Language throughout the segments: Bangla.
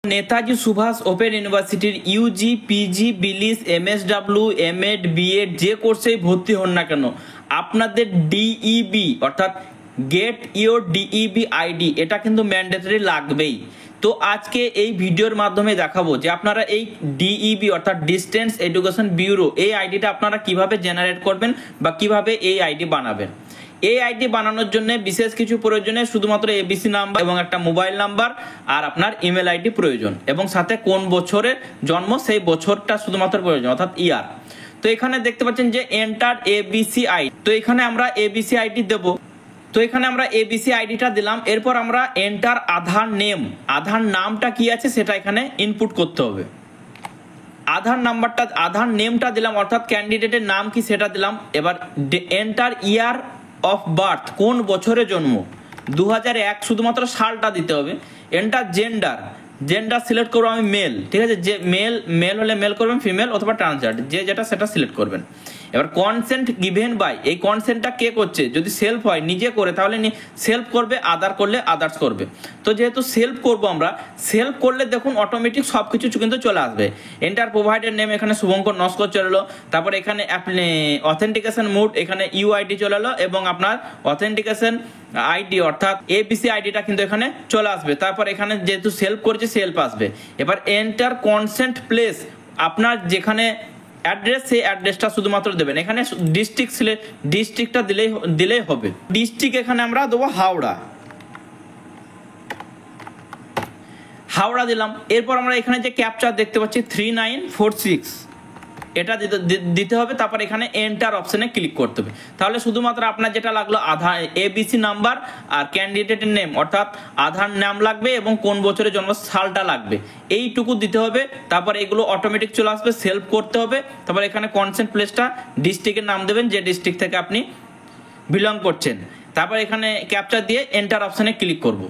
নেতাজি সুভাষ ওপেন ইউনিভার্সিটির Yuji, PG, বিলিস, MSW, M.Ed., B Ed যে কোর্সেই ভর্তি হন না কেন আপনাদের ডিইবি অর্থাৎ গেট ইওর ডিইবি আইডি এটা কিন্তু ম্যান্ডেটরি লাগবেই। তো আজকে এই ভিডিওর মাধ্যমে দেখাবো যে আপনারা এই ডিইবি অর্থাৎ ডিস্টেন্স এডুকেশন ব্যুরো এই আইডিটা আপনারা কিভাবে জেনারেট করবেন বা কিভাবে এই আইডি বানাবেন। এই আইডি বানানোর জন্য বিশেষ কিছু প্রয়োজনে শুধুমাত্র এবিসি নাম্বার এবং একটা মোবাইল নাম্বার আর আপনার ইমেল আইডি প্রয়োজন এবং সাথে কোন বছরের জন্ম সেই বছরটা শুধুমাত্র প্রয়োজন অর্থাৎ ইয়ার। তো এখানে দেখতে পাচ্ছেন যে এন্টার এবিসি আইডি, তো এখানে আমরা এবিসি আইডি দেব। তো এখানে আমরা এবিসি আইডিটা দিলাম, এরপর আমরা এন্টার আধার নেম, আধার নামটা কি আছে সেটা এখানে ইনপুট করতে হবে। আধার নাম্বারটা আধার নেমটা দিলাম অর্থাৎ ক্যান্ডিডেটের নাম কি সেটা দিলাম। এবার এন্টার ইয়ার অফ বার্থ, কোন বছরে জন্ম, 2001 শুধুমাত্র সালটা দিতে হবে। এন্টার জেন্ডার, জেন্ডার সিলেক্ট করবো আমি মেল, ঠিক আছে, যে মেল হলে মেল করবেন, ফিমেল অথবা ট্রান্সজেন্ডার যে যেটা সেটা সিলেক্ট করবেন। এবার কনসেন্ট গিভেন বাই, এই কনসেন্টটা কে করছে, যদি সেলফ হয় নিজে করে তাহলে সেলফ করবে, আদার করলে আদার্স করবে। তো যেহেতু সেলফ করব আমরা, সেলফ করলে দেখুন অটোমেটিক সব কিছু কিন্তু চলে আসবে। এন্টার প্রোভাইডার নেম, এখানে শুভঙ্কর নস্কর চলে এলো। তারপরে এখানে অথেন্টিকেশন মোড, এখানে ইউআইডি চলে এলো এবং আপনার অথেন্টিকেশন আইডি অর্থাৎ এবিসি আইডিটা কিন্তু এখানে চলে আসবে। তারপর এখানে যেহেতু সেলফ করেছে সেলফ আসবে। এবার এন্টার কনসেন্ট প্লেস, আপনার যেখানে অ্যাড্রেস সেই অ্যাড্রেসটা শুধুমাত্র দেবেন। এখানে ডিস্ট্রিক্টটা দিলেই হবে। ডিস্ট্রিক্ট এখানে আমরা দেবো হাওড়া দিলাম। এরপর আমরা এখানে যে ক্যাপচার দেখতে পাচ্ছি 3946 এটা দিতে হবে। তারপর এখানে এন্টার অপশনে ক্লিক করতে হবে। তাহলে শুধুমাত্র আপনার যেটা লাগলো আধার এবিসি নাম্বার আর ক্যান্ডিডেটের নেম অর্থাৎ আধার নাম লাগবে এবং কোন বছরে জন্ম সালটা লাগবে, এইটুকু দিতে হবে। তারপর এগুলো অটোমেটিক চলে আসবে, সেলফ করতে হবে। তারপর এখানে কনসেন্ট প্লেসটা ডিস্ট্রিক্টের নাম দেবেন যে ডিস্ট্রিক্ট থেকে আপনি বিলং করছেন। তারপর এখানে ক্যাপচার দিয়ে এন্টার অপশনে ক্লিক করব।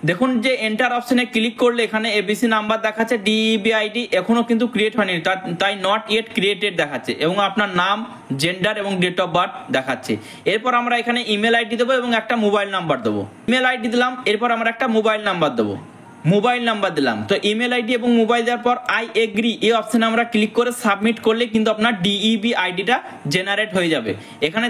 দেখুন যে এন্টার অপশনে ক্লিক করলে এখানে এবিসি নাম্বার দেখাচ্ছে, ডিইবি আইডি এখনো কিন্তু ক্রিয়েট হয়নি, তাই নট ইয়েট ক্রিয়েটেড দেখাচ্ছে এবং আপনার নাম, জেন্ডার এবং ডেট অফ বার্থ দেখাচ্ছে। এরপর আমরা এখানে ইমেল আইডি দেবো এবং একটা মোবাইল নাম্বার দেবো। ইমেল আইডি দিলাম, এরপর আমরা একটা মোবাইল নাম্বার দেবো। মোবাইল নাম্বার দিলাম, তো ইমেল আইডি এবং মোবাইল দেওয়ার পর আই এগ্রি এই অপশনে আমরা ক্লিক করে সাবমিট করলে কিন্তু আপনার ডিইবি আইডিটা জেনারেট হয়ে যাবে। এখানে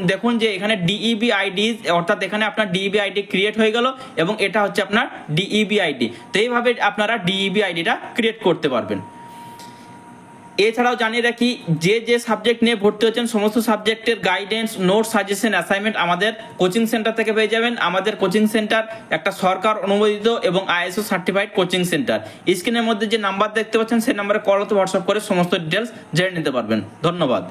দেখুন যে এখানে ডিইবি আইডি অর্থাৎ এখানে আপনার ডিইবি আইডি ক্রিয়েট হয়ে গেল এবং এটা হচ্ছে আপনার ডিইবি আইডি। তো এইভাবে আপনারা ডিইবি আইডিটা ক্রিয়েট করতে পারবেন। এছাড়াও জানিয়ে রাখি যে সাবজেক্ট নিয়ে ভর্তি হচ্ছেন সমস্ত সাবজেক্টের গাইডেন্স, নোট, সাজেশন, অ্যাসাইনমেন্ট আমাদের কোচিং সেন্টার থেকে পেয়ে যাবেন। আমাদের কোচিং সেন্টার একটা সরকার অনুমোদিত এবং আইএসও সার্টিফাইড কোচিং সেন্টার। স্ক্রিনের মধ্যে যে নাম্বার দেখতে পাচ্ছেন সেই নাম্বারে কল অথবা হোয়াটসঅ্যাপ করে সমস্ত ডিটেলস জেনে নিতে পারবেন। ধন্যবাদ।